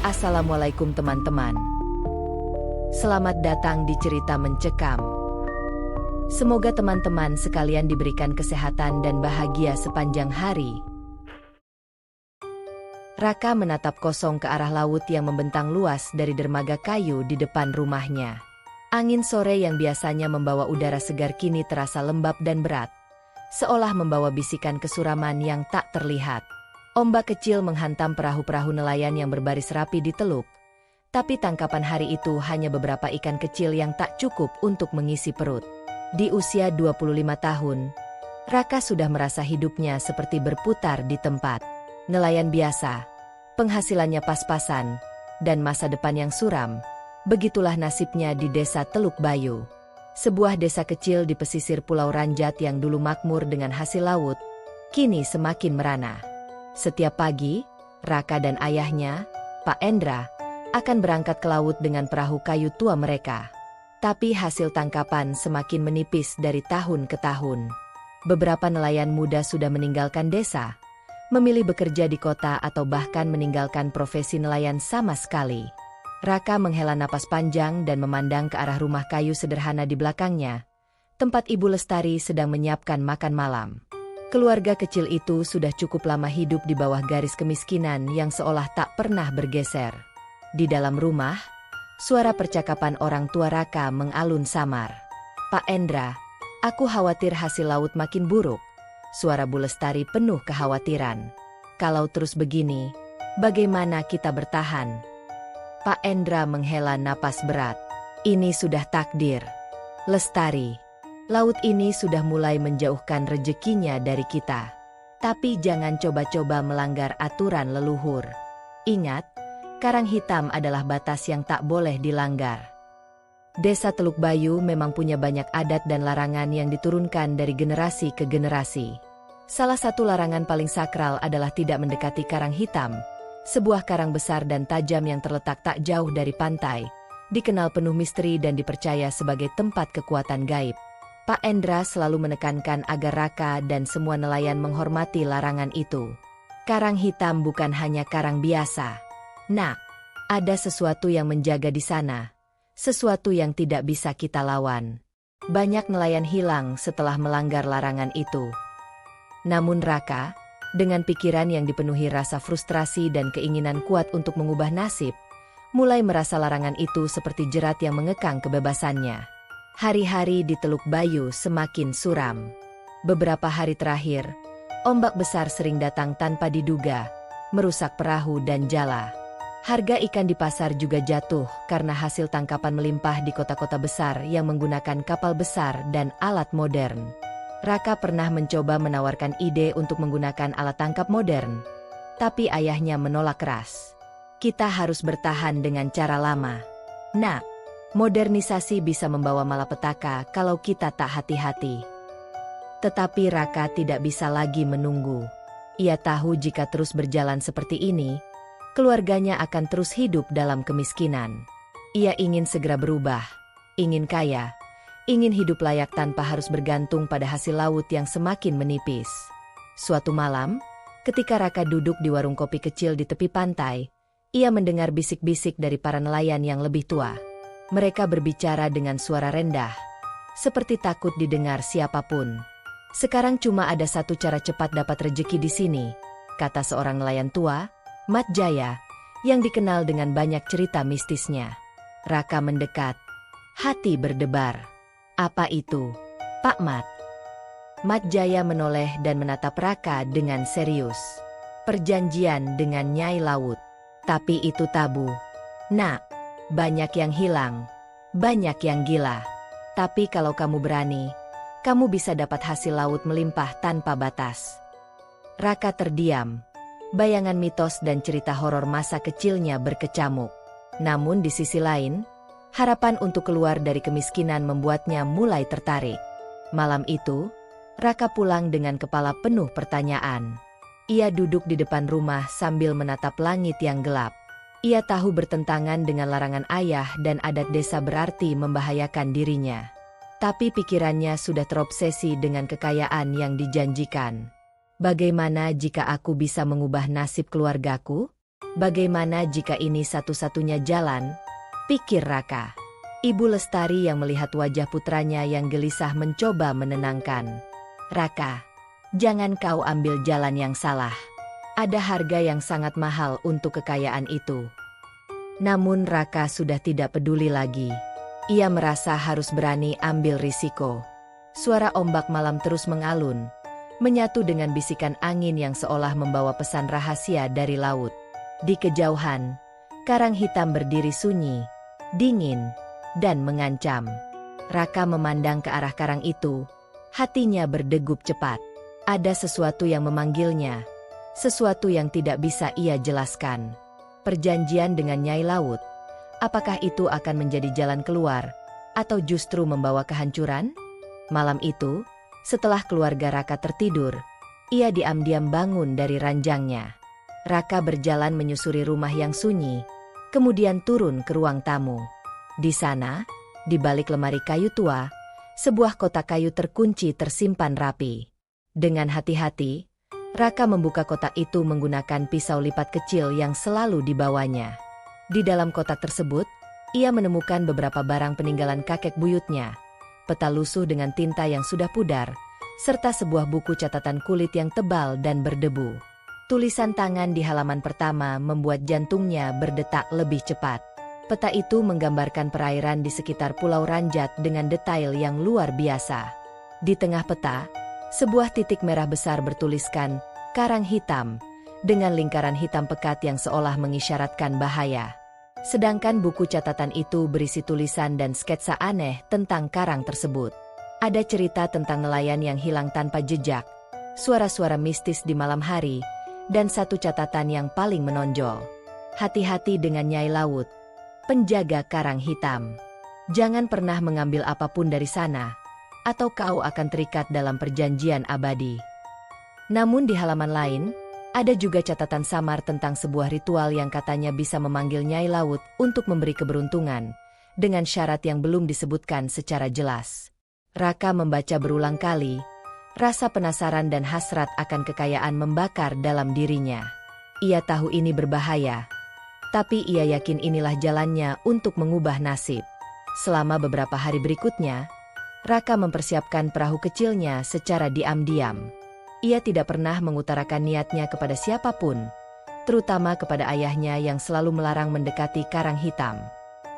Assalamualaikum teman-teman. Selamat datang di Cerita Mencekam. Semoga teman-teman sekalian diberikan kesehatan dan bahagia sepanjang hari. Raka menatap kosong ke arah laut yang membentang luas dari dermaga kayu di depan rumahnya. Angin sore yang biasanya membawa udara segar kini terasa lembab dan berat, seolah membawa bisikan kesuraman yang tak terlihat. Ombak kecil menghantam perahu-perahu nelayan yang berbaris rapi di teluk, tapi tangkapan hari itu hanya beberapa ikan kecil yang tak cukup untuk mengisi perut. Di usia 25 tahun, Raka sudah merasa hidupnya seperti berputar di tempat. Nelayan biasa, penghasilannya pas-pasan, dan masa depan yang suram, begitulah nasibnya di desa Teluk Bayu. Sebuah desa kecil di pesisir Pulau Ranjat yang dulu makmur dengan hasil laut, kini semakin merana. Setiap pagi, Raka dan ayahnya, Pak Endra, akan berangkat ke laut dengan perahu kayu tua mereka. Tapi hasil tangkapan semakin menipis dari tahun ke tahun. Beberapa nelayan muda sudah meninggalkan desa, memilih bekerja di kota atau bahkan meninggalkan profesi nelayan sama sekali. Raka menghela napas panjang dan memandang ke arah rumah kayu sederhana di belakangnya, tempat Ibu Lestari sedang menyiapkan makan malam. Keluarga kecil itu sudah cukup lama hidup di bawah garis kemiskinan yang seolah tak pernah bergeser. Di dalam rumah, suara percakapan orang tua Raka mengalun samar. "Pak Endra, aku khawatir hasil laut makin buruk." Suara Bu Lestari penuh kekhawatiran. "Kalau terus begini, bagaimana kita bertahan?" Pak Endra menghela napas berat. "Ini sudah takdir, Lestari. Laut ini sudah mulai menjauhkan rezekinya dari kita. Tapi jangan coba-coba melanggar aturan leluhur. Ingat, karang hitam adalah batas yang tak boleh dilanggar." Desa Teluk Bayu memang punya banyak adat dan larangan yang diturunkan dari generasi ke generasi. Salah satu larangan paling sakral adalah tidak mendekati karang hitam, sebuah karang besar dan tajam yang terletak tak jauh dari pantai, dikenal penuh misteri dan dipercaya sebagai tempat kekuatan gaib. Pak Endra selalu menekankan agar Raka dan semua nelayan menghormati larangan itu. Karang hitam bukan hanya karang biasa. Nak, ada sesuatu yang menjaga di sana. Sesuatu yang tidak bisa kita lawan. Banyak nelayan hilang setelah melanggar larangan itu. Namun Raka, dengan pikiran yang dipenuhi rasa frustrasi dan keinginan kuat untuk mengubah nasib, mulai merasa larangan itu seperti jerat yang mengekang kebebasannya. Hari-hari di Teluk Bayu semakin suram. Beberapa hari terakhir, ombak besar sering datang tanpa diduga, merusak perahu dan jala. Harga ikan di pasar juga jatuh karena hasil tangkapan melimpah di kota-kota besar yang menggunakan kapal besar dan alat modern. Raka pernah mencoba menawarkan ide untuk menggunakan alat tangkap modern, tapi ayahnya menolak keras. "Kita harus bertahan dengan cara lama. Nak, modernisasi bisa membawa malapetaka kalau kita tak hati-hati." Tetapi Raka tidak bisa lagi menunggu. Ia tahu jika terus berjalan seperti ini, keluarganya akan terus hidup dalam kemiskinan. Ia ingin segera berubah, ingin kaya, ingin hidup layak tanpa harus bergantung pada hasil laut yang semakin menipis. Suatu malam, ketika Raka duduk di warung kopi kecil di tepi pantai, ia mendengar bisik-bisik dari para nelayan yang lebih tua. Mereka berbicara dengan suara rendah, seperti takut didengar siapapun. "Sekarang cuma ada satu cara cepat dapat rejeki di sini," kata seorang nelayan tua, Mat Jaya, yang dikenal dengan banyak cerita mistisnya. Raka mendekat. Hati berdebar. "Apa itu, Pak Mat?" Mat Jaya menoleh dan menatap Raka dengan serius. "Perjanjian dengan Nyai Laut. Tapi itu tabu. Nak, banyak yang hilang, banyak yang gila. Tapi kalau kamu berani, kamu bisa dapat hasil laut melimpah tanpa batas." Raka terdiam. Bayangan mitos dan cerita horor masa kecilnya berkecamuk. Namun di sisi lain, harapan untuk keluar dari kemiskinan membuatnya mulai tertarik. Malam itu, Raka pulang dengan kepala penuh pertanyaan. Ia duduk di depan rumah sambil menatap langit yang gelap. Ia tahu bertentangan dengan larangan ayah dan adat desa berarti membahayakan dirinya. Tapi pikirannya sudah terobsesi dengan kekayaan yang dijanjikan. Bagaimana jika aku bisa mengubah nasib keluargaku? Bagaimana jika ini satu-satunya jalan? Pikir Raka. Ibu Lestari yang melihat wajah putranya yang gelisah mencoba menenangkan. Raka, jangan kau ambil jalan yang salah. Ada harga yang sangat mahal untuk kekayaan itu. Namun Raka sudah tidak peduli lagi. Ia merasa harus berani ambil risiko. Suara ombak malam terus mengalun, menyatu dengan bisikan angin yang seolah membawa pesan rahasia dari laut. Di kejauhan, karang hitam berdiri sunyi, dingin, dan mengancam. Raka memandang ke arah karang itu, hatinya berdegup cepat. Ada sesuatu yang memanggilnya, sesuatu yang tidak bisa ia jelaskan. Perjanjian dengan Nyai Laut, apakah itu akan menjadi jalan keluar, atau justru membawa kehancuran? Malam itu, setelah keluarga Raka tertidur, ia diam-diam bangun dari ranjangnya. Raka berjalan menyusuri rumah yang sunyi, kemudian turun ke ruang tamu. Di sana, di balik lemari kayu tua, sebuah kotak kayu terkunci tersimpan rapi. Dengan hati-hati, Raka membuka kotak itu menggunakan pisau lipat kecil yang selalu dibawanya. Di dalam kotak tersebut, ia menemukan beberapa barang peninggalan kakek buyutnya, peta lusuh dengan tinta yang sudah pudar, serta sebuah buku catatan kulit yang tebal dan berdebu. Tulisan tangan di halaman pertama membuat jantungnya berdetak lebih cepat. Peta itu menggambarkan perairan di sekitar Pulau Ranjat dengan detail yang luar biasa. Di tengah peta, sebuah titik merah besar bertuliskan Karang Hitam, dengan lingkaran hitam pekat yang seolah mengisyaratkan bahaya. Sedangkan buku catatan itu berisi tulisan dan sketsa aneh tentang karang tersebut. Ada cerita tentang nelayan yang hilang tanpa jejak, suara-suara mistis di malam hari, dan satu catatan yang paling menonjol. Hati-hati dengan Nyai Laut, penjaga karang hitam. Jangan pernah mengambil apapun dari sana, atau kau akan terikat dalam perjanjian abadi. Namun di halaman lain, ada juga catatan samar tentang sebuah ritual yang katanya bisa memanggil Nyai Laut untuk memberi keberuntungan, dengan syarat yang belum disebutkan secara jelas. Raka membaca berulang kali, rasa penasaran dan hasrat akan kekayaan membakar dalam dirinya. Ia tahu ini berbahaya, tapi ia yakin inilah jalannya untuk mengubah nasib. Selama beberapa hari berikutnya, Raka mempersiapkan perahu kecilnya secara diam-diam. Ia tidak pernah mengutarakan niatnya kepada siapapun, terutama kepada ayahnya yang selalu melarang mendekati karang hitam.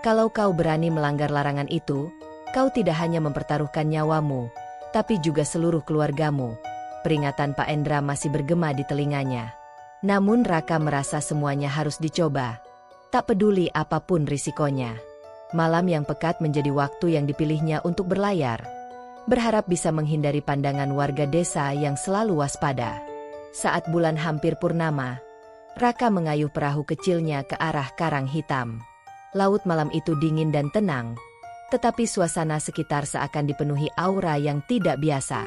Kalau kau berani melanggar larangan itu, kau tidak hanya mempertaruhkan nyawamu, tapi juga seluruh keluargamu. Peringatan Pak Endra masih bergema di telinganya. Namun Raka merasa semuanya harus dicoba, tak peduli apapun risikonya. Malam yang pekat menjadi waktu yang dipilihnya untuk berlayar, berharap bisa menghindari pandangan warga desa yang selalu waspada. Saat bulan hampir purnama, Raka mengayuh perahu kecilnya ke arah karang hitam. Laut malam itu dingin dan tenang, tetapi suasana sekitar seakan dipenuhi aura yang tidak biasa.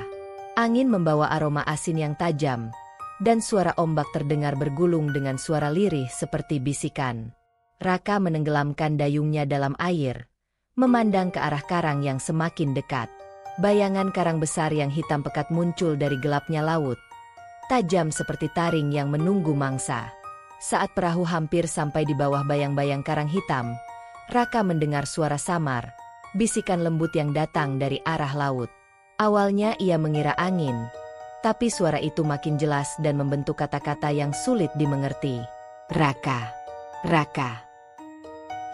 Angin membawa aroma asin yang tajam, dan suara ombak terdengar bergulung dengan suara lirih seperti bisikan. Raka menenggelamkan dayungnya dalam air, memandang ke arah karang yang semakin dekat. Bayangan karang besar yang hitam pekat muncul dari gelapnya laut, tajam seperti taring yang menunggu mangsa. Saat perahu hampir sampai di bawah bayang-bayang karang hitam, Raka mendengar suara samar, bisikan lembut yang datang dari arah laut. Awalnya ia mengira angin, tapi suara itu makin jelas dan membentuk kata-kata yang sulit dimengerti. Raka, Raka.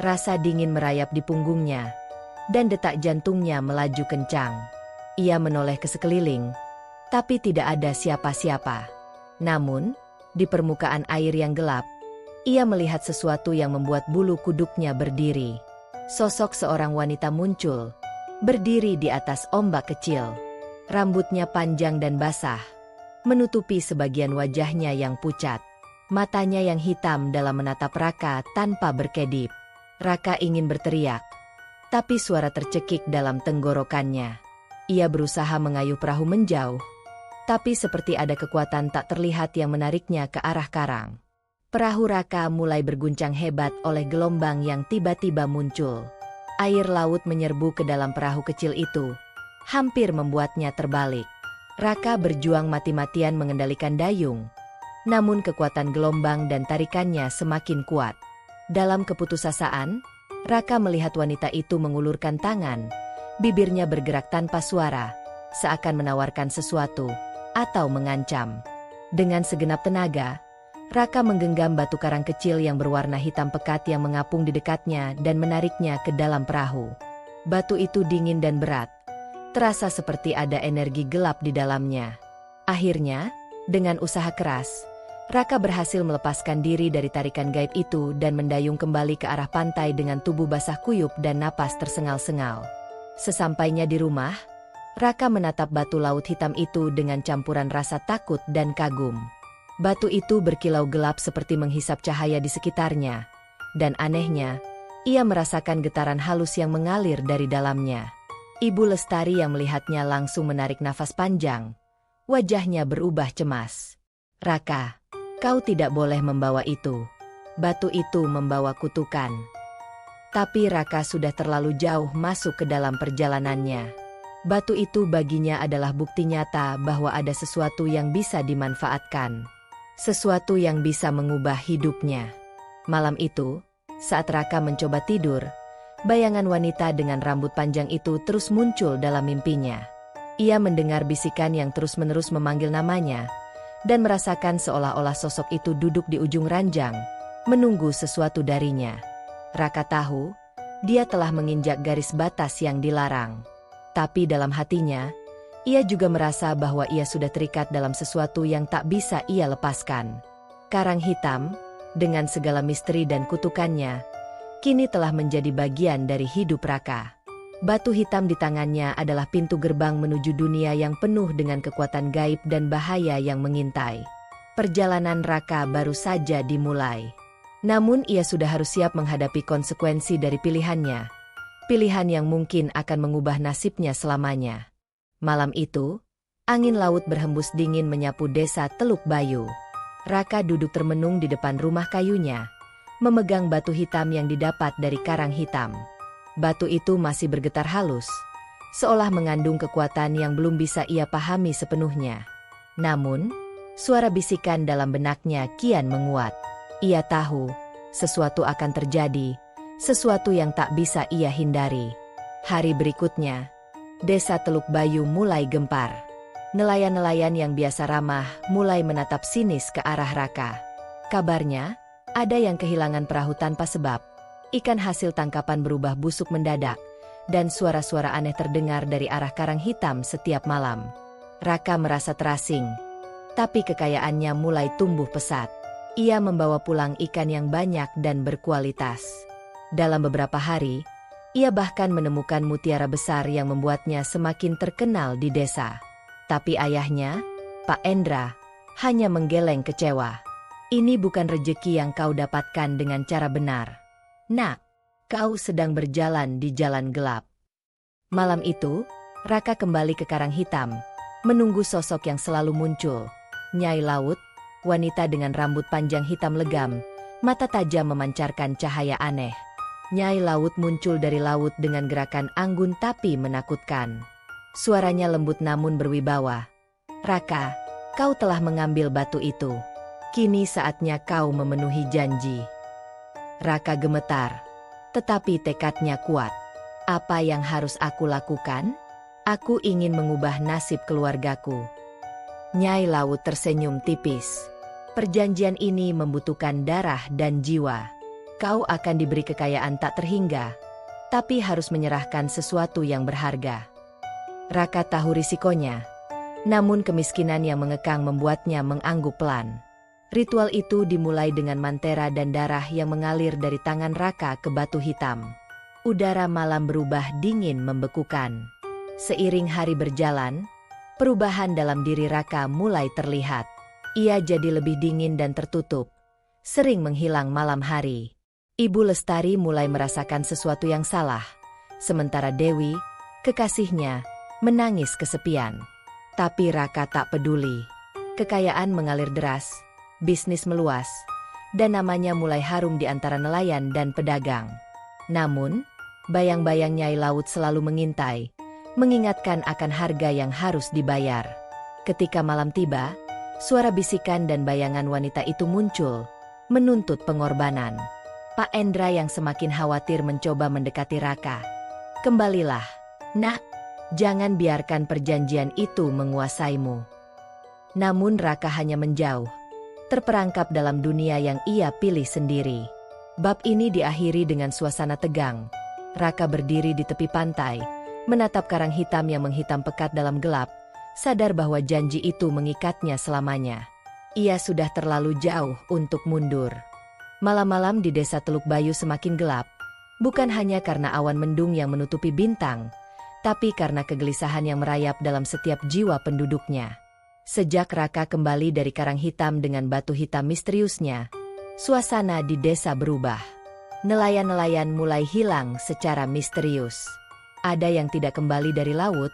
Rasa dingin merayap di punggungnya, dan detak jantungnya melaju kencang. Ia menoleh ke sekeliling, tapi tidak ada siapa-siapa. Namun, di permukaan air yang gelap, ia melihat sesuatu yang membuat bulu kuduknya berdiri. Sosok seorang wanita muncul, berdiri di atas ombak kecil. Rambutnya panjang dan basah, menutupi sebagian wajahnya yang pucat. Matanya yang hitam dalam menatap Raka tanpa berkedip. Raka ingin berteriak, tapi suara tercekik dalam tenggorokannya. Ia berusaha mengayuh perahu menjauh, tapi seperti ada kekuatan tak terlihat yang menariknya ke arah karang. Perahu Raka mulai berguncang hebat oleh gelombang yang tiba-tiba muncul. Air laut menyerbu ke dalam perahu kecil itu, hampir membuatnya terbalik. Raka berjuang mati-matian mengendalikan dayung, namun kekuatan gelombang dan tarikannya semakin kuat. Dalam keputusasaan, Raka melihat wanita itu mengulurkan tangan, bibirnya bergerak tanpa suara, seakan menawarkan sesuatu atau mengancam. Dengan segenap tenaga, Raka menggenggam batu karang kecil yang berwarna hitam pekat yang mengapung di dekatnya dan menariknya ke dalam perahu. Batu itu dingin dan berat, terasa seperti ada energi gelap di dalamnya. Akhirnya, dengan usaha keras, Raka berhasil melepaskan diri dari tarikan gaib itu dan mendayung kembali ke arah pantai dengan tubuh basah kuyup dan napas tersengal-sengal. Sesampainya di rumah, Raka menatap batu laut hitam itu dengan campuran rasa takut dan kagum. Batu itu berkilau gelap seperti menghisap cahaya di sekitarnya, dan anehnya, ia merasakan getaran halus yang mengalir dari dalamnya. Ibu Lestari yang melihatnya langsung menarik nafas panjang. Wajahnya berubah cemas. "Raka, kau tidak boleh membawa itu. Batu itu membawa kutukan." Tapi Raka sudah terlalu jauh masuk ke dalam perjalanannya. Batu itu baginya adalah bukti nyata bahwa ada sesuatu yang bisa dimanfaatkan. Sesuatu yang bisa mengubah hidupnya. Malam itu, saat Raka mencoba tidur, bayangan wanita dengan rambut panjang itu terus muncul dalam mimpinya. Ia mendengar bisikan yang terus-menerus memanggil namanya, dan merasakan seolah-olah sosok itu duduk di ujung ranjang, menunggu sesuatu darinya. Raka tahu, dia telah menginjak garis batas yang dilarang. Tapi dalam hatinya, ia juga merasa bahwa ia sudah terikat dalam sesuatu yang tak bisa ia lepaskan. Karang hitam, dengan segala misteri dan kutukannya, kini telah menjadi bagian dari hidup Raka. Batu hitam di tangannya adalah pintu gerbang menuju dunia yang penuh dengan kekuatan gaib dan bahaya yang mengintai. Perjalanan Raka baru saja dimulai. Namun ia sudah harus siap menghadapi konsekuensi dari pilihannya. Pilihan yang mungkin akan mengubah nasibnya selamanya. Malam itu, angin laut berhembus dingin menyapu desa Teluk Bayu. Raka duduk termenung di depan rumah kayunya, memegang batu hitam yang didapat dari karang hitam. Batu itu masih bergetar halus, seolah mengandung kekuatan yang belum bisa ia pahami sepenuhnya. Namun, suara bisikan dalam benaknya kian menguat. Ia tahu, sesuatu akan terjadi, sesuatu yang tak bisa ia hindari. Hari berikutnya, desa Teluk Bayu mulai gempar. Nelayan-nelayan yang biasa ramah mulai menatap sinis ke arah Raka. Kabarnya, ada yang kehilangan perahu tanpa sebab. Ikan hasil tangkapan berubah busuk mendadak, dan suara-suara aneh terdengar dari arah karang hitam setiap malam. Raka merasa terasing, tapi kekayaannya mulai tumbuh pesat. Ia membawa pulang ikan yang banyak dan berkualitas. Dalam beberapa hari, ia bahkan menemukan mutiara besar yang membuatnya semakin terkenal di desa. Tapi ayahnya, Pak Endra, hanya menggeleng kecewa. "Ini bukan rejeki yang kau dapatkan dengan cara benar. Nak, kau sedang berjalan di jalan gelap." Malam itu, Raka kembali ke karang hitam, menunggu sosok yang selalu muncul. Nyai Laut, wanita dengan rambut panjang hitam legam, mata tajam memancarkan cahaya aneh. Nyai Laut muncul dari laut dengan gerakan anggun tapi menakutkan. Suaranya lembut namun berwibawa. "Raka, kau telah mengambil batu itu. Kini saatnya kau memenuhi janji." Raka gemetar, tetapi tekadnya kuat. "Apa yang harus aku lakukan? Aku ingin mengubah nasib keluargaku." Nyai Laut tersenyum tipis. "Perjanjian ini membutuhkan darah dan jiwa. Kau akan diberi kekayaan tak terhingga, tapi harus menyerahkan sesuatu yang berharga." Raka tahu risikonya, namun kemiskinan yang mengekang membuatnya mengangguk pelan. Ritual itu dimulai dengan mantera dan darah yang mengalir dari tangan Raka ke batu hitam. Udara malam berubah dingin membekukan. Seiring hari berjalan, perubahan dalam diri Raka mulai terlihat. Ia jadi lebih dingin dan tertutup, sering menghilang malam hari. Ibu Lestari mulai merasakan sesuatu yang salah, sementara Dewi, kekasihnya, menangis kesepian. Tapi Raka tak peduli. Kekayaan mengalir deras, bisnis meluas, dan namanya mulai harum di antara nelayan dan pedagang. Namun, bayang-bayang Nyai Laut selalu mengintai, mengingatkan akan harga yang harus dibayar. Ketika malam tiba, Suara bisikan dan bayangan wanita itu muncul, menuntut pengorbanan. Pak Endra yang semakin khawatir mencoba mendekati Raka. Kembalilah, nak. Jangan biarkan perjanjian itu menguasaimu. Namun Raka hanya menjauh, terperangkap dalam dunia yang ia pilih sendiri. Bab ini diakhiri dengan suasana tegang. Raka berdiri di tepi pantai, menatap karang hitam yang menghitam pekat dalam gelap, sadar bahwa janji itu mengikatnya selamanya. Ia sudah terlalu jauh untuk mundur. Malam-malam di desa Teluk Bayu semakin gelap, bukan hanya karena awan mendung yang menutupi bintang, tapi karena kegelisahan yang merayap dalam setiap jiwa penduduknya. Sejak Raka kembali dari karang hitam dengan batu hitam misteriusnya, suasana di desa berubah. Nelayan-nelayan mulai hilang secara misterius. Ada yang tidak kembali dari laut,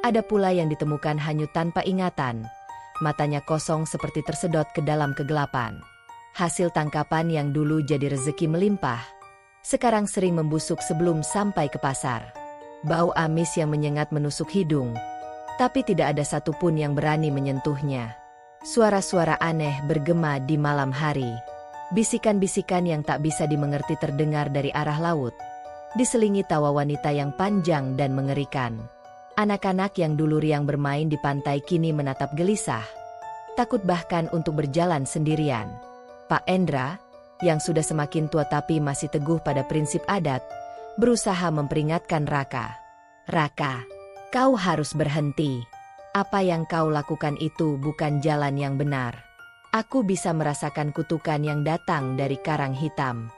ada pula yang ditemukan hanyut tanpa ingatan, matanya kosong seperti tersedot ke dalam kegelapan. Hasil tangkapan yang dulu jadi rezeki melimpah, sekarang sering membusuk sebelum sampai ke pasar. Bau amis yang menyengat menusuk hidung, tapi tidak ada satupun yang berani menyentuhnya. Suara-suara aneh bergema di malam hari. Bisikan-bisikan yang tak bisa dimengerti terdengar dari arah laut, diselingi tawa wanita yang panjang dan mengerikan. Anak-anak yang dulu riang bermain di pantai kini menatap gelisah, takut bahkan untuk berjalan sendirian. Pak Endra, yang sudah semakin tua tapi masih teguh pada prinsip adat, berusaha memperingatkan Raka. Raka, kau harus berhenti. Apa yang kau lakukan itu bukan jalan yang benar. Aku bisa merasakan kutukan yang datang dari karang hitam.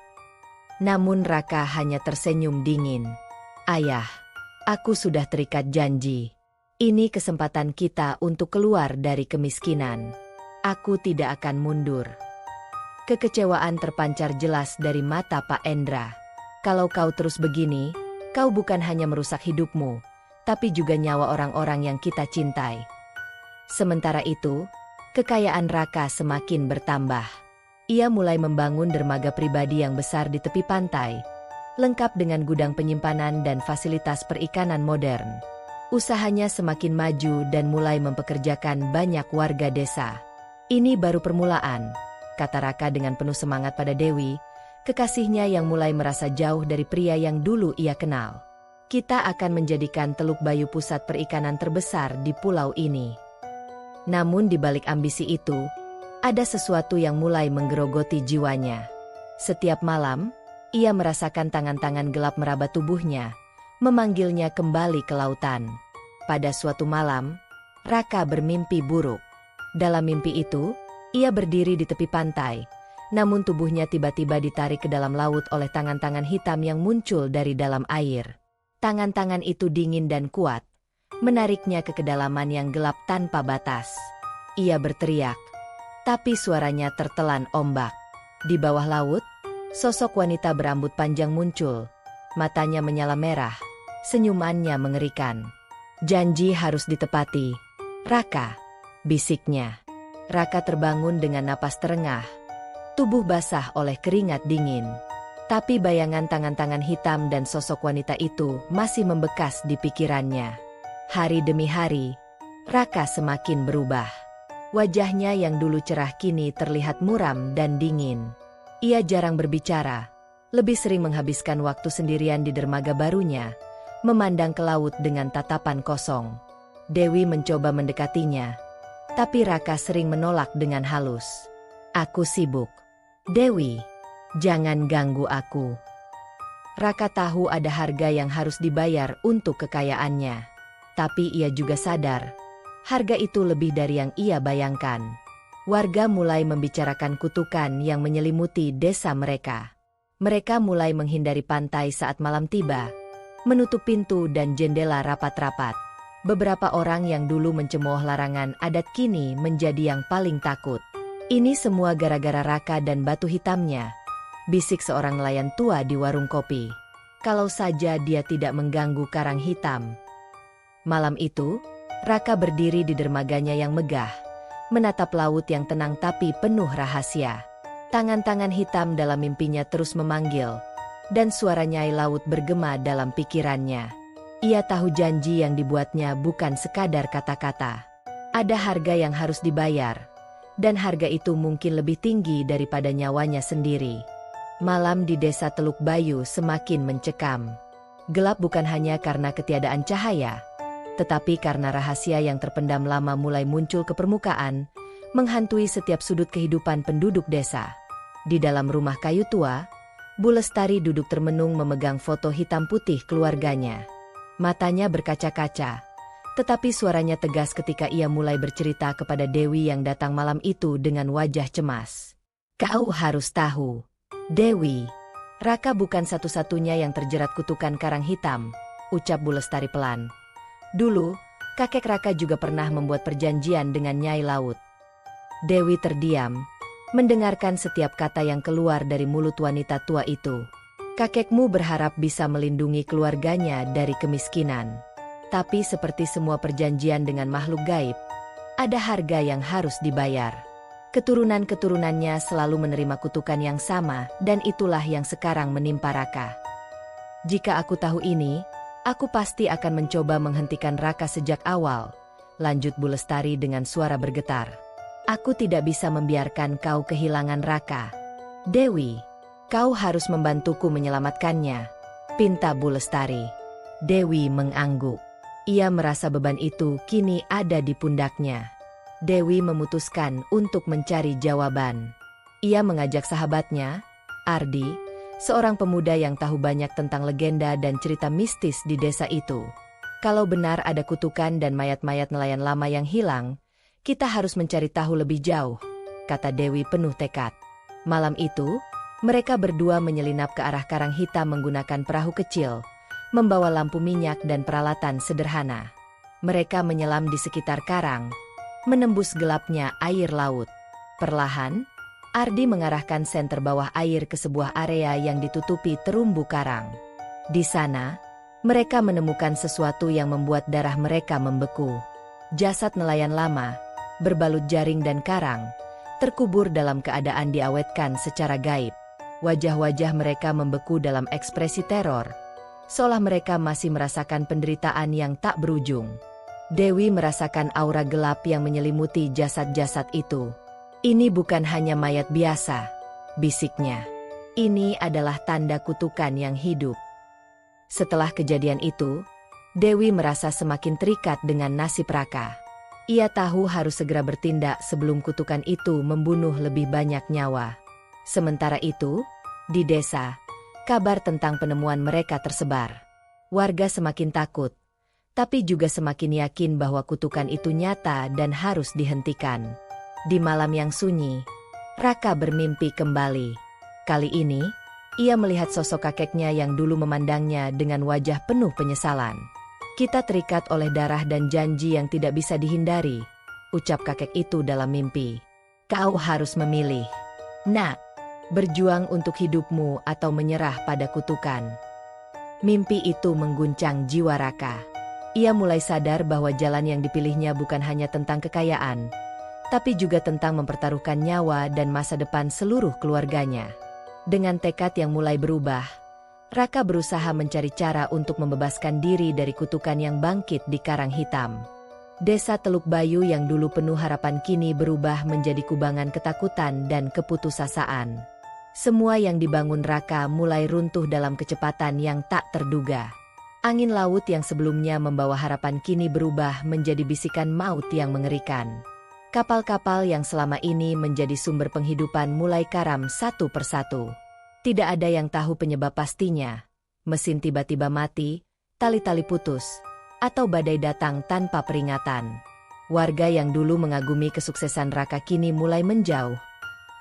Namun Raka hanya tersenyum dingin. Ayah, aku sudah terikat janji. Ini kesempatan kita untuk keluar dari kemiskinan. Aku tidak akan mundur. Kekecewaan terpancar jelas dari mata Pak Endra. Kalau kau terus begini, kau bukan hanya merusak hidupmu, tapi juga nyawa orang-orang yang kita cintai. Sementara itu, kekayaan Raka semakin bertambah. Ia mulai membangun dermaga pribadi yang besar di tepi pantai, lengkap dengan gudang penyimpanan dan fasilitas perikanan modern. Usahanya semakin maju dan mulai mempekerjakan banyak warga desa. Ini baru permulaan, kata Raka dengan penuh semangat pada Dewi, kekasihnya yang mulai merasa jauh dari pria yang dulu ia kenal. Kita akan menjadikan Teluk Bayu pusat perikanan terbesar di pulau ini. Namun di balik ambisi itu, ada sesuatu yang mulai menggerogoti jiwanya. Setiap malam, ia merasakan tangan-tangan gelap meraba tubuhnya, memanggilnya kembali ke lautan. Pada suatu malam, Raka bermimpi buruk. Dalam mimpi itu, ia berdiri di tepi pantai, namun tubuhnya tiba-tiba ditarik ke dalam laut oleh tangan-tangan hitam yang muncul dari dalam air. Tangan-tangan itu dingin dan kuat, menariknya ke kedalaman yang gelap tanpa batas. Ia berteriak, tapi suaranya tertelan ombak. Di bawah laut, sosok wanita berambut panjang muncul, matanya menyala merah, senyumannya mengerikan. Janji harus ditepati, Raka, bisiknya. Raka terbangun dengan napas terengah, tubuh basah oleh keringat dingin. Tapi bayangan tangan-tangan hitam dan sosok wanita itu masih membekas di pikirannya. Hari demi hari, Raka semakin berubah. Wajahnya yang dulu cerah kini terlihat muram dan dingin. Ia jarang berbicara, lebih sering menghabiskan waktu sendirian di dermaga barunya, memandang ke laut dengan tatapan kosong. Dewi mencoba mendekatinya, tapi Raka sering menolak dengan halus. Aku sibuk. Dewi, jangan ganggu aku. Raka tahu ada harga yang harus dibayar untuk kekayaannya. Tapi ia juga sadar, harga itu lebih dari yang ia bayangkan. Warga mulai membicarakan kutukan yang menyelimuti desa mereka. Mereka mulai menghindari pantai saat malam tiba, menutup pintu dan jendela rapat-rapat. Beberapa orang yang dulu mencemooh larangan adat kini menjadi yang paling takut. Ini semua gara-gara Raka dan batu hitamnya, bisik seorang nelayan tua di warung kopi. Kalau saja dia tidak mengganggu karang hitam. Malam itu, Raka berdiri di dermaganya yang megah, menatap laut yang tenang tapi penuh rahasia. Tangan-tangan hitam dalam mimpinya terus memanggil, dan suara nyai laut bergema dalam pikirannya. Ia tahu janji yang dibuatnya bukan sekadar kata-kata. Ada harga yang harus dibayar, Dan harga itu mungkin lebih tinggi daripada nyawanya sendiri. Malam di desa Teluk Bayu semakin mencekam. Gelap bukan hanya karena ketiadaan cahaya, tetapi karena rahasia yang terpendam lama mulai muncul ke permukaan, menghantui setiap sudut kehidupan penduduk desa. Di dalam rumah kayu tua, Bu Lestari duduk termenung memegang foto hitam putih keluarganya. Matanya berkaca-kaca, tetapi suaranya tegas ketika ia mulai bercerita kepada Dewi yang datang malam itu dengan wajah cemas. "Kau harus tahu, Dewi, Raka bukan satu-satunya yang terjerat kutukan karang hitam," ucap Bu Lestari pelan. "Dulu, kakek Raka juga pernah membuat perjanjian dengan Nyai Laut." Dewi terdiam, mendengarkan setiap kata yang keluar dari mulut wanita tua itu. "Kakekmu berharap bisa melindungi keluarganya dari kemiskinan. Tapi seperti semua perjanjian dengan makhluk gaib, ada harga yang harus dibayar. Keturunan-keturunannya selalu menerima kutukan yang sama, dan itulah yang sekarang menimpa Raka. Jika aku tahu ini, aku pasti akan mencoba menghentikan Raka sejak awal," lanjut Bu Lestari dengan suara bergetar. "Aku tidak bisa membiarkan kau kehilangan Raka. Dewi, kau harus membantuku menyelamatkannya," pinta Bu Lestari. Dewi mengangguk. Ia merasa beban itu kini ada di pundaknya. Dewi memutuskan untuk mencari jawaban. Ia mengajak sahabatnya, Ardi, seorang pemuda yang tahu banyak tentang legenda dan cerita mistis di desa itu. "Kalau benar ada kutukan dan mayat-mayat nelayan lama yang hilang, kita harus mencari tahu lebih jauh," kata Dewi penuh tekad. Malam itu, mereka berdua menyelinap ke arah karang hitam menggunakan perahu kecil, membawa lampu minyak dan peralatan sederhana. Mereka menyelam di sekitar karang, menembus gelapnya air laut. Perlahan, Ardi mengarahkan senter bawah air ke sebuah area yang ditutupi terumbu karang. Di sana, mereka menemukan sesuatu yang membuat darah mereka membeku. Jasad nelayan lama, berbalut jaring dan karang, terkubur dalam keadaan diawetkan secara gaib. Wajah-wajah mereka membeku dalam ekspresi teror, seolah mereka masih merasakan penderitaan yang tak berujung. Dewi merasakan aura gelap yang menyelimuti jasad-jasad itu. "Ini bukan hanya mayat biasa," bisiknya. "Ini adalah tanda kutukan yang hidup." Setelah kejadian itu, Dewi merasa semakin terikat dengan nasib Raka. Ia tahu harus segera bertindak sebelum kutukan itu membunuh lebih banyak nyawa. Sementara itu, di desa, kabar tentang penemuan mereka tersebar. Warga semakin takut, tapi juga semakin yakin bahwa kutukan itu nyata dan harus dihentikan. Di malam yang sunyi, Raka bermimpi kembali. Kali ini, ia melihat sosok kakeknya yang dulu memandangnya dengan wajah penuh penyesalan. "Kita terikat oleh darah dan janji yang tidak bisa dihindari," ucap kakek itu dalam mimpi. "Kau harus memilih, Nak, berjuang untuk hidupmu atau menyerah pada kutukan." Mimpi itu mengguncang jiwa Raka. Ia mulai sadar bahwa jalan yang dipilihnya bukan hanya tentang kekayaan, tapi juga tentang mempertaruhkan nyawa dan masa depan seluruh keluarganya. Dengan tekad yang mulai berubah, Raka berusaha mencari cara untuk membebaskan diri dari kutukan yang bangkit di karang hitam. Desa Teluk Bayu yang dulu penuh harapan kini berubah menjadi kubangan ketakutan dan keputusasaan. Semua yang dibangun Raka mulai runtuh dalam kecepatan yang tak terduga. Angin laut yang sebelumnya membawa harapan kini berubah menjadi bisikan maut yang mengerikan. Kapal-kapal yang selama ini menjadi sumber penghidupan mulai karam satu persatu. Tidak ada yang tahu penyebab pastinya. Mesin tiba-tiba mati, tali-tali putus, atau badai datang tanpa peringatan. Warga yang dulu mengagumi kesuksesan Raka kini mulai menjauh.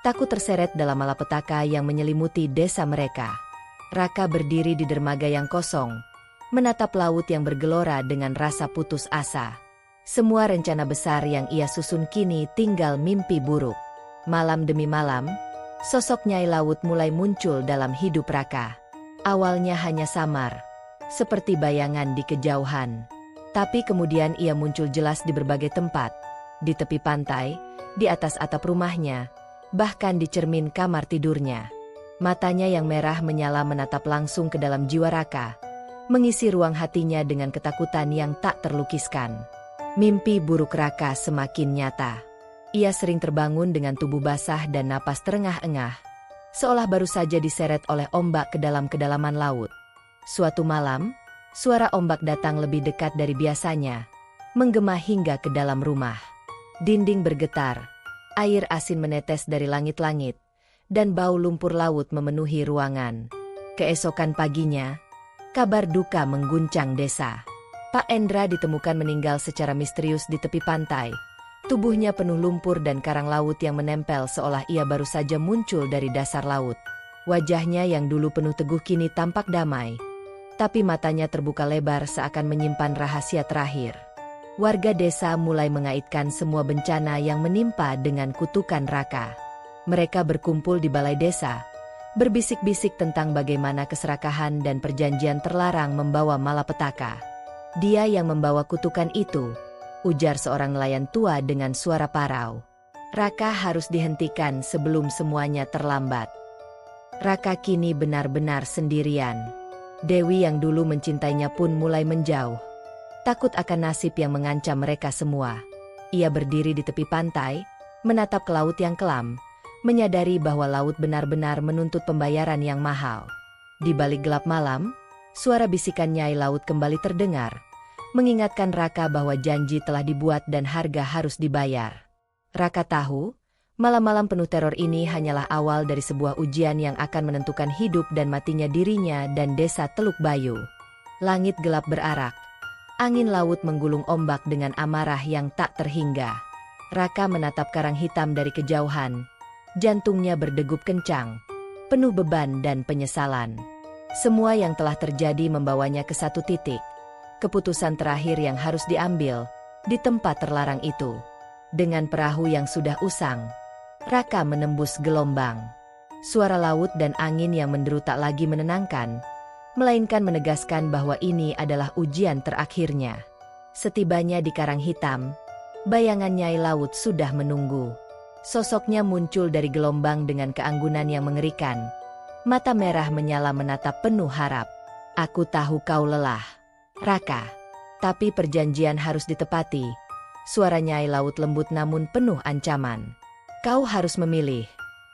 Takut terseret dalam malapetaka yang menyelimuti desa mereka. Raka berdiri di dermaga yang kosong, menatap laut yang bergelora dengan rasa putus asa. Semua rencana besar yang ia susun kini tinggal mimpi buruk. Malam demi malam, sosok Nyai Laut mulai muncul dalam hidup Raka. Awalnya hanya samar, seperti bayangan di kejauhan. Tapi kemudian ia muncul jelas di berbagai tempat. Di tepi pantai, di atas atap rumahnya, bahkan di cermin kamar tidurnya. Matanya yang merah menyala menatap langsung ke dalam jiwa Raka, mengisi ruang hatinya dengan ketakutan yang tak terlukiskan. Mimpi buruk Raka semakin nyata. Ia sering terbangun dengan tubuh basah dan napas terengah-engah, seolah baru saja diseret oleh ombak ke dalam kedalaman laut. Suatu malam, suara ombak datang lebih dekat dari biasanya, menggema hingga ke dalam rumah. Dinding bergetar, air asin menetes dari langit-langit, dan bau lumpur laut memenuhi ruangan. Keesokan paginya, kabar duka mengguncang desa. Pak Endra ditemukan meninggal secara misterius di tepi pantai. Tubuhnya penuh lumpur dan karang laut yang menempel seolah ia baru saja muncul dari dasar laut. Wajahnya yang dulu penuh teguh kini tampak damai, tapi matanya terbuka lebar seakan menyimpan rahasia terakhir. Warga desa mulai mengaitkan semua bencana yang menimpa dengan kutukan Raka. Mereka berkumpul di balai desa, berbisik-bisik tentang bagaimana keserakahan dan perjanjian terlarang membawa malapetaka. Dia yang membawa kutukan itu, ujar seorang nelayan tua dengan suara parau. Raka harus dihentikan sebelum semuanya terlambat. Raka kini benar-benar sendirian. Dewi yang dulu mencintainya pun mulai menjauh. Takut akan nasib yang mengancam mereka semua. Ia berdiri di tepi pantai, menatap ke laut yang kelam, menyadari bahwa laut benar-benar menuntut pembayaran yang mahal. Di balik gelap malam, suara bisikan Nyai Laut kembali terdengar, mengingatkan Raka bahwa janji telah dibuat dan harga harus dibayar. Raka tahu, malam-malam penuh teror ini hanyalah awal dari sebuah ujian yang akan menentukan hidup dan matinya dirinya dan desa Teluk Bayu. Langit gelap berarak. Angin laut menggulung ombak dengan amarah yang tak terhingga. Raka menatap karang hitam dari kejauhan. Jantungnya berdegup kencang, penuh beban dan penyesalan. Semua yang telah terjadi membawanya ke satu titik. Keputusan terakhir yang harus diambil di tempat terlarang itu. Dengan perahu yang sudah usang, Raka menembus gelombang. Suara laut dan angin yang menderu tak lagi menenangkan, melainkan menegaskan bahwa ini adalah ujian terakhirnya. Setibanya di karang hitam, bayangan Nyai Laut sudah menunggu. Sosoknya muncul dari gelombang dengan keanggunan yang mengerikan. Mata merah menyala menatap penuh harap. Aku tahu kau lelah, Raka. Tapi perjanjian harus ditepati. Suara Nyai Laut lembut namun penuh ancaman. Kau harus memilih,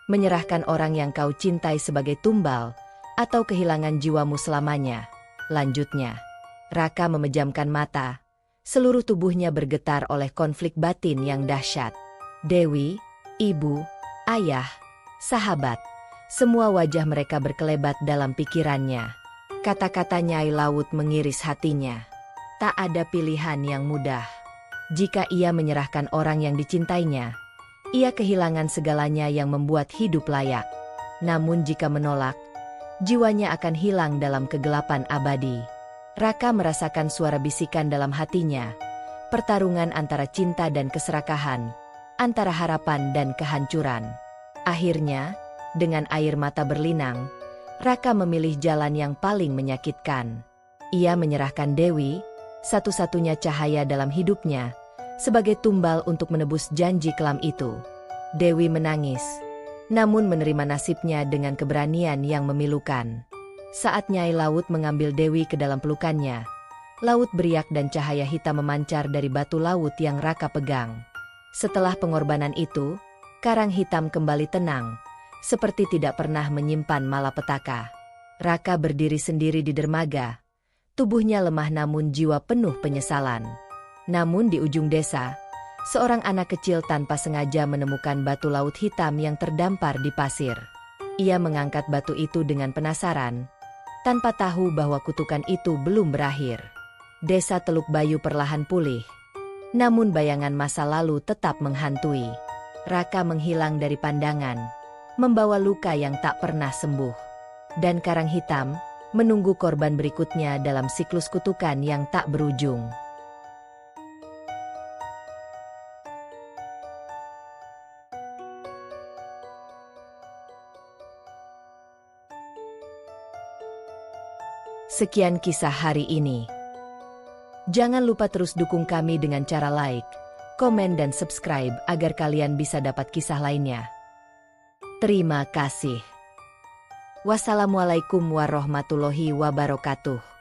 menyerahkan orang yang kau cintai sebagai tumbal, atau kehilangan jiwamu selamanya. Lanjutnya, Raka memejamkan mata. Seluruh tubuhnya bergetar oleh konflik batin yang dahsyat. Dewi, ibu, ayah, sahabat, semua wajah mereka berkelebat dalam pikirannya. Kata-kata Nyai Laut mengiris hatinya. Tak ada pilihan yang mudah. Jika ia menyerahkan orang yang dicintainya, ia kehilangan segalanya yang membuat hidup layak. Namun jika menolak, jiwanya akan hilang dalam kegelapan abadi. Raka merasakan suara bisikan dalam hatinya. Pertarungan antara cinta dan keserakahan, antara harapan dan kehancuran. Akhirnya, dengan air mata berlinang, Raka memilih jalan yang paling menyakitkan. Ia menyerahkan Dewi, satu-satunya cahaya dalam hidupnya, sebagai tumbal untuk menebus janji kelam itu. Dewi menangis, namun menerima nasibnya dengan keberanian yang memilukan. Saat Nyai Laut mengambil Dewi ke dalam pelukannya, laut beriak dan cahaya hitam memancar dari batu laut yang Raka pegang. Setelah pengorbanan itu, karang hitam kembali tenang, seperti tidak pernah menyimpan malapetaka. Raka berdiri sendiri di dermaga, tubuhnya lemah namun jiwa penuh penyesalan. Namun di ujung desa, seorang anak kecil tanpa sengaja menemukan batu laut hitam yang terdampar di pasir. Ia mengangkat batu itu dengan penasaran, tanpa tahu bahwa kutukan itu belum berakhir. Desa Teluk Bayu perlahan pulih, namun bayangan masa lalu tetap menghantui. Raka menghilang dari pandangan, membawa luka yang tak pernah sembuh. Dan karang hitam menunggu korban berikutnya dalam siklus kutukan yang tak berujung. Sekian kisah hari ini. Jangan lupa terus dukung kami dengan cara like, komen dan subscribe agar kalian bisa dapat kisah lainnya. Terima kasih. Wassalamualaikum warahmatullahi wabarakatuh.